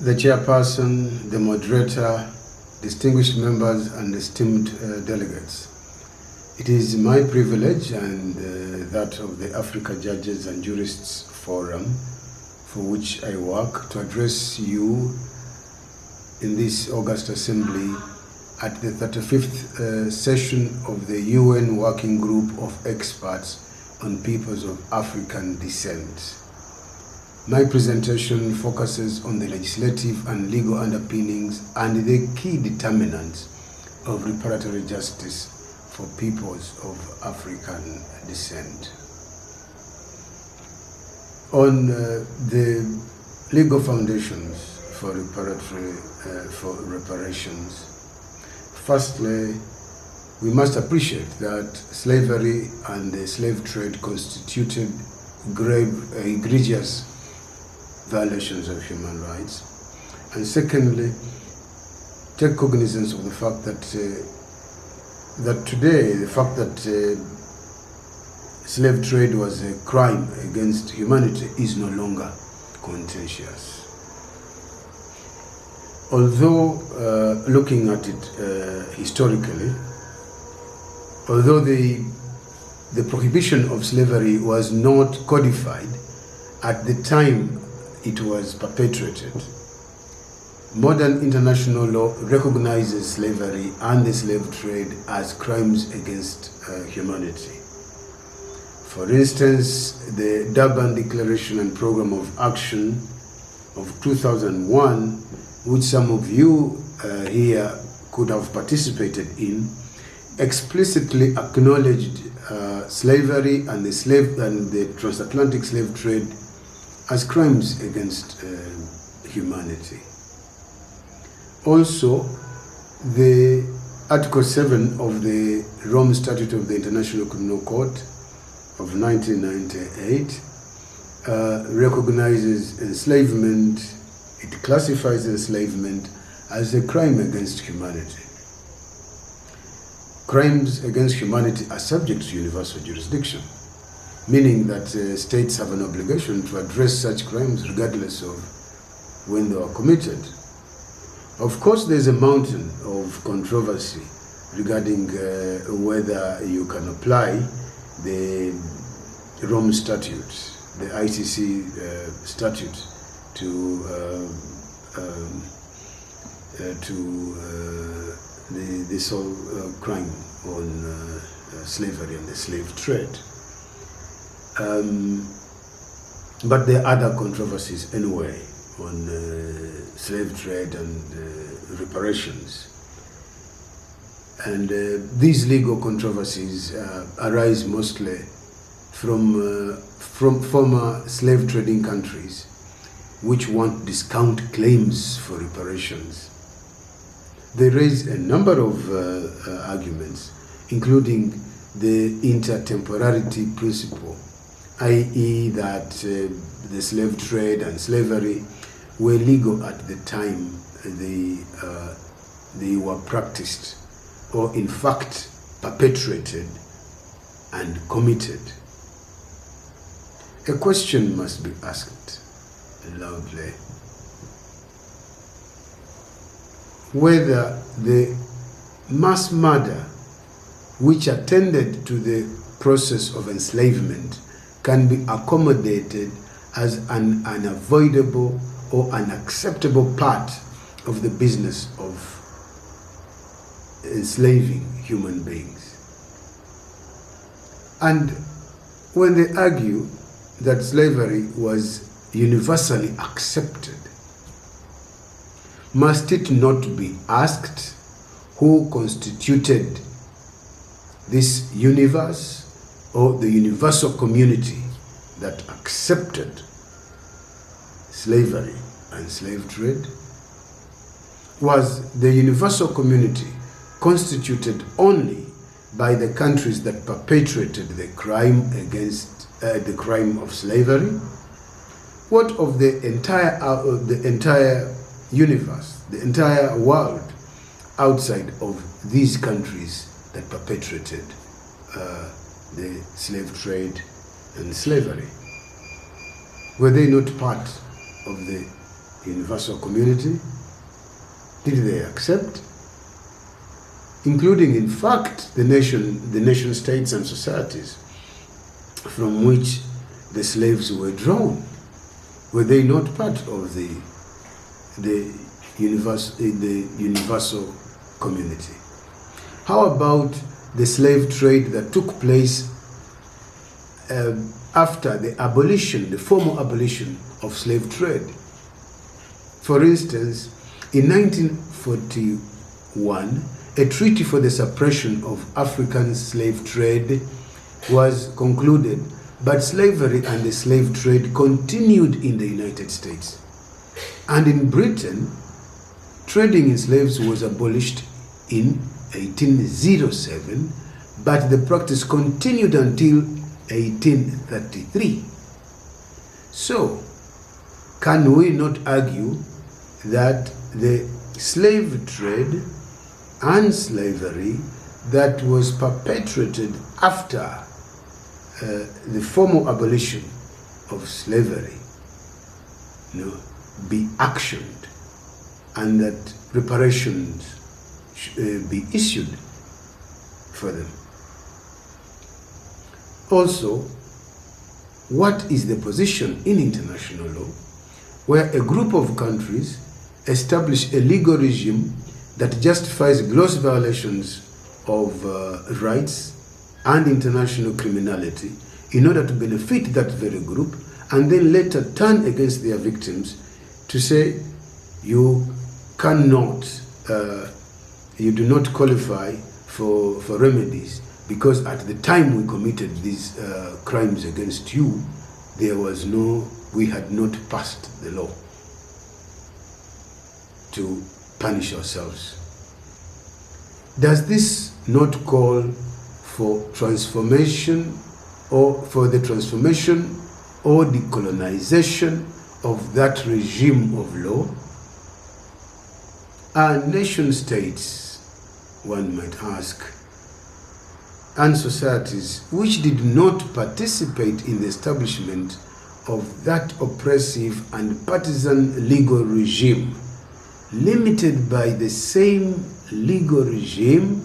the chairperson, the moderator, distinguished members and esteemed delegates. It is my privilege and that of the Africa Judges and Jurists Forum, for which I work, to address you in this August Assembly at the 35th session of the UN Working Group of Experts on Peoples of African Descent. My presentation focuses on the legislative and legal underpinnings and the key determinants of reparatory justice for peoples of African descent. On the legal foundations for reparations, firstly, we must appreciate that slavery and the slave trade constituted grave, egregious violations of human rights. And secondly, take cognizance of the fact that slave trade was a crime against humanity is no longer contentious. Although looking at it historically, although the prohibition of slavery was not codified at the time it was perpetrated, modern international law recognizes slavery and the slave trade as crimes against humanity. For instance, the Durban Declaration and Program of Action of 2001, which some of you here could have participated in, explicitly acknowledged slavery and the transatlantic slave trade as crimes against humanity. Also, the Article 7 of the Rome Statute of the International Criminal Court of 1998 recognizes enslavement. It classifies enslavement as a crime against humanity. Crimes against humanity are subject to universal jurisdiction, meaning that states have an obligation to address such crimes regardless of when they were committed. Of course, there's a mountain of controversy regarding whether you can apply the Rome Statute, the ICC statute, to this whole crime on slavery and the slave trade. But there are other controversies anyway on slave trade and reparations. And these legal controversies arise mostly from former slave trading countries which want discount claims for reparations. They raise a number of arguments, including the intertemporality principle, i.e. that the slave trade and slavery were legal at the time they were practiced, or in fact perpetrated and committed. A question must be asked loudly: whether the mass murder which attended to the process of enslavement can be accommodated as an unavoidable or unacceptable part of the business of enslaving human beings. And when they argue that slavery was universally accepted, must it not be asked who constituted this universe, or the universal community that accepted slavery and slave trade? Was the universal community constituted only by the countries that perpetrated the crime against the crime of slavery? What of the entire universe, the entire world outside of these countries that perpetrated the slave trade and slavery? Were they not part of the universal community? Did they accept? Including, in fact, the nation states and societies from which the slaves were drawn. Were they not part of the universal community? How about the slave trade that took place after the formal abolition of slave trade? For instance, in 1941, a treaty for the suppression of African slave trade was concluded, but slavery and the slave trade continued in the United States. And in Britain, trading in slaves was abolished in 1807, but the practice continued until 1833. So, can we not argue that the slave trade and slavery that was perpetrated after the formal abolition of slavery, be actioned, and that reparations be issued for them? Also, what is the position in international law where a group of countries establish a legal regime that justifies gross violations of rights and international criminality in order to benefit that very group, and then later turn against their victims to say you cannot, you do not qualify for remedies because at the time we committed these crimes against you, we had not passed the law to punish ourselves. Does this not call for transformation or for the transformation or decolonization of that regime of law? Are nation states, one might ask, and societies which did not participate in the establishment of that oppressive and partisan legal regime, limited by the same legal regime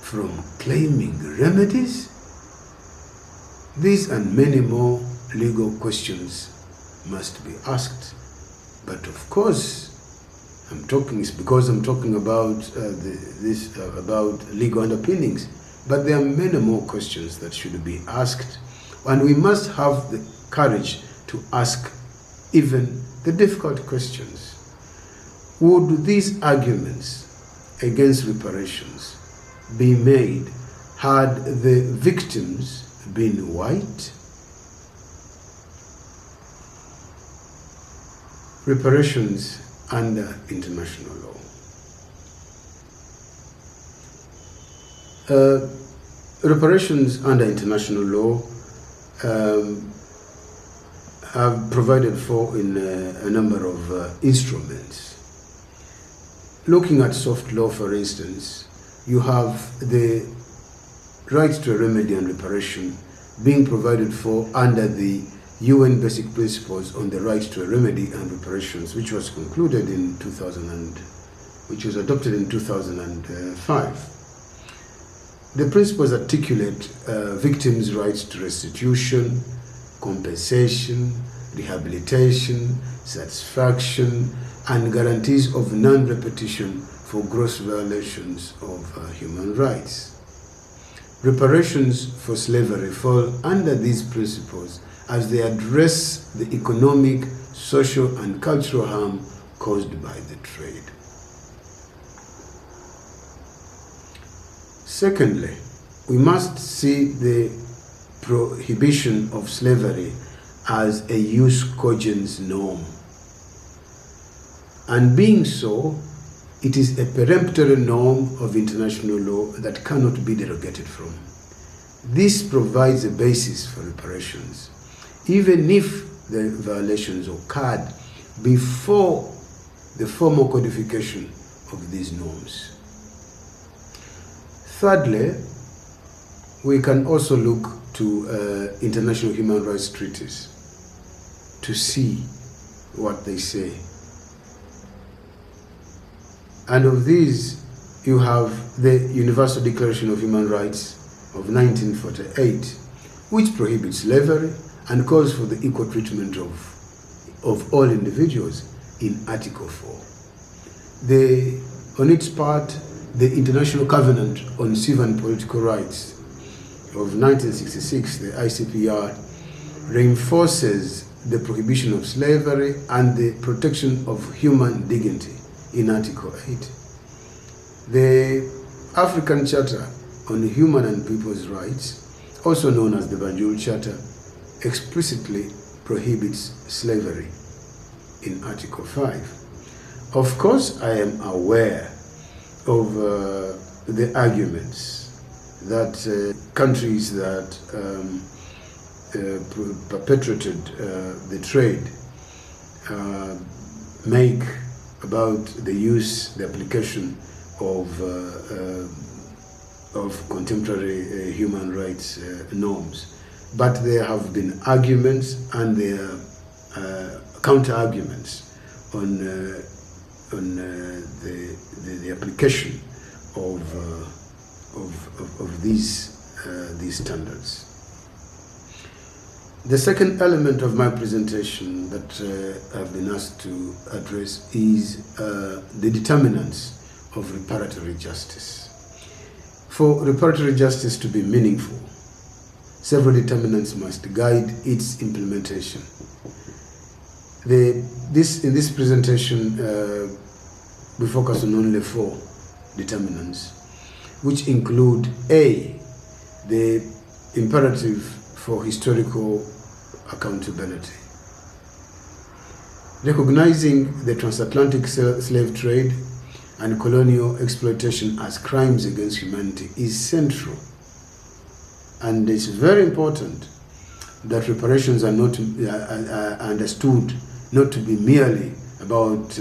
from claiming remedies? These and many more legal questions must be asked. But of course, I'm talking about about legal underpinnings. But there are many more questions that should be asked, and we must have the courage to ask even the difficult questions. Would these arguments against reparations be made had the victims been white? Reparations under international law. Reparations under international law are provided for in a number of instruments. Looking at soft law, for instance, you have the right to a remedy and reparation being provided for under the UN Basic Principles on the right to a remedy and reparations, which was concluded in which was adopted in 2005. The principles articulate victims' rights to restitution, compensation, rehabilitation, satisfaction, and guarantees of non-repetition for gross violations of human rights. Reparations for slavery fall under these principles as they address the economic, social, and cultural harm caused by the trade. Secondly, we must see the prohibition of slavery as a jus cogens norm. And being so, it is a peremptory norm of international law that cannot be derogated from. This provides a basis for reparations, even if the violations occurred before the formal codification of these norms. Thirdly, we can also look to international human rights treaties to see what they say. And of these, you have the Universal Declaration of Human Rights of 1948, which prohibits slavery and calls for the equal treatment of all individuals in Article 4. On its part, the International Covenant on Civil and Political Rights of 1966, the ICPR, reinforces the prohibition of slavery and the protection of human dignity in Article 8. The African Charter on Human and People's Rights, also known as the Banjul Charter, explicitly prohibits slavery in Article 5. Of course, I am aware of the arguments that countries that perpetrated the trade make about the application of contemporary human rights norms. But there have been arguments and there are counter-arguments on the application of these standards. The second element of my presentation that I've been asked to address is the determinants of reparatory justice. For reparatory justice to be meaningful, several determinants must guide its implementation. In this presentation, we focus on only 4 determinants, which include A, the imperative for historical accountability. Recognizing the transatlantic slave trade and colonial exploitation as crimes against humanity is central. And it's very important that reparations are not understood not to be merely about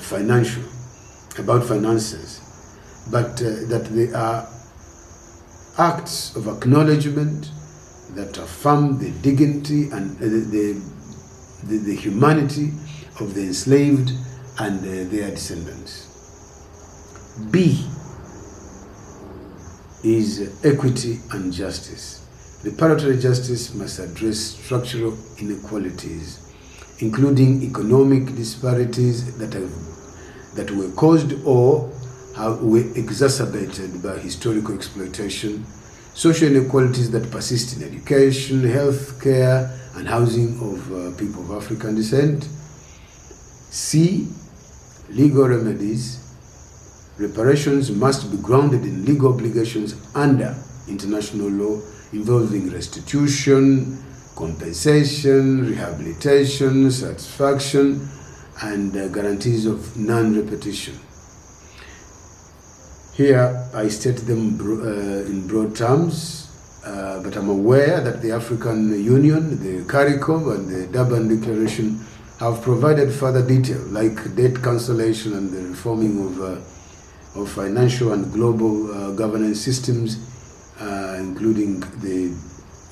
finances, but that they are acts of acknowledgement that affirm the dignity and the humanity of the enslaved and their descendants. B is equity and justice. Reparatory justice must address structural inequalities, including economic disparities that were caused or were exacerbated by historical exploitation, social inequalities that persist in education, health care, and housing of people of African descent. C, legal remedies. Reparations must be grounded in legal obligations under international law involving restitution, compensation, rehabilitation, satisfaction, and guarantees of non-repetition. Here I state them in broad terms, but I'm aware that the African Union, the CARICOM, and the Durban Declaration have provided further detail, like debt cancellation and the reforming of financial and global governance systems, including the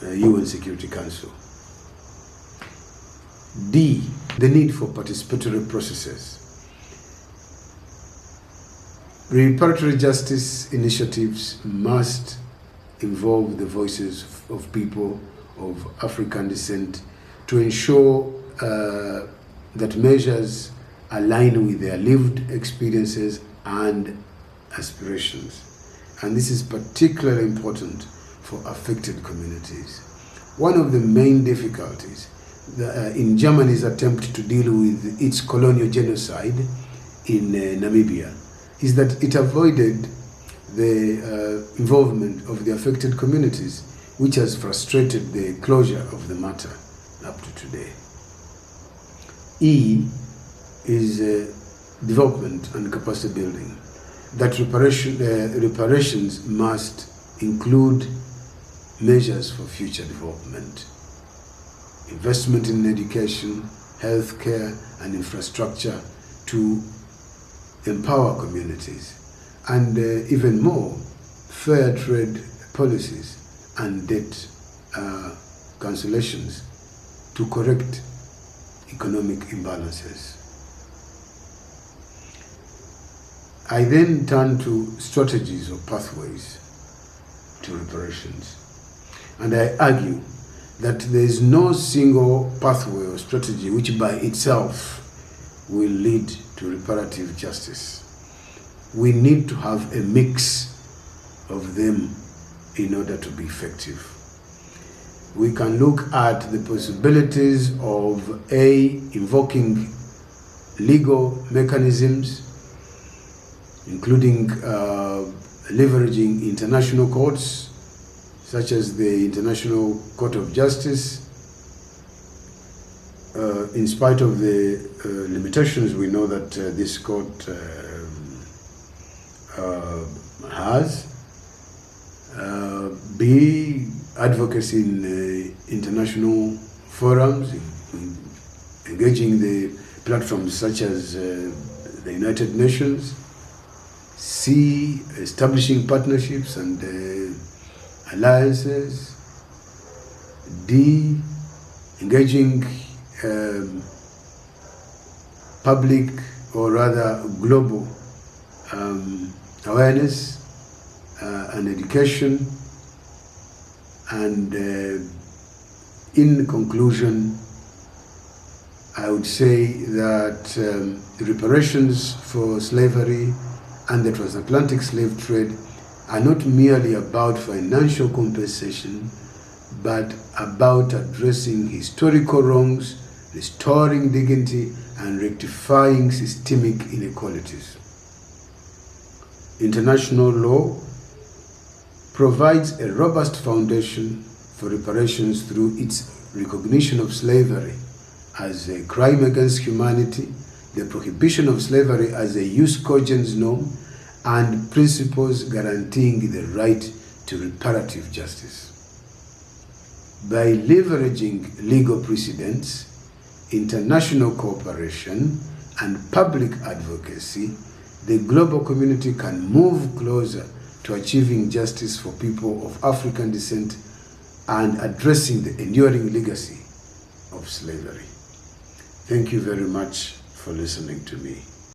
UN Security Council. D, the need for participatory processes. Reparatory justice initiatives must involve the voices of people of African descent to ensure that measures align with their lived experiences and aspirations. And this is particularly important for affected communities. One of the main difficulties in Germany's attempt to deal with its colonial genocide in Namibia is that it avoided the involvement of the affected communities, which has frustrated the closure of the matter up to today. E is development and capacity building. That reparations must include measures for future development, investment in education, healthcare, and infrastructure to empower communities, and even more, fair trade policies and debt cancellations to correct economic imbalances. I then turn to strategies or pathways to reparations. And I argue that there is no single pathway or strategy which by itself will lead to reparative justice. We need to have a mix of them in order to be effective. We can look at the possibilities of invoking legal mechanisms, including leveraging international courts, such as the International Court of Justice. In spite of the limitations we know that this court has, advocacy in international forums, engaging the platforms such as the United Nations, establishing partnerships and alliances, engaging public or rather global awareness and education, and in conclusion, I would say that reparations for slavery and the transatlantic slave trade are not merely about financial compensation, but about addressing historical wrongs, restoring dignity, and rectifying systemic inequalities. International law provides a robust foundation for reparations through its recognition of slavery as a crime against humanity, the prohibition of slavery as a jus cogens norm, and principles guaranteeing the right to reparative justice. By leveraging legal precedents, international cooperation, and public advocacy, the global community can move closer to achieving justice for people of African descent and addressing the enduring legacy of slavery. Thank you very much for listening to me.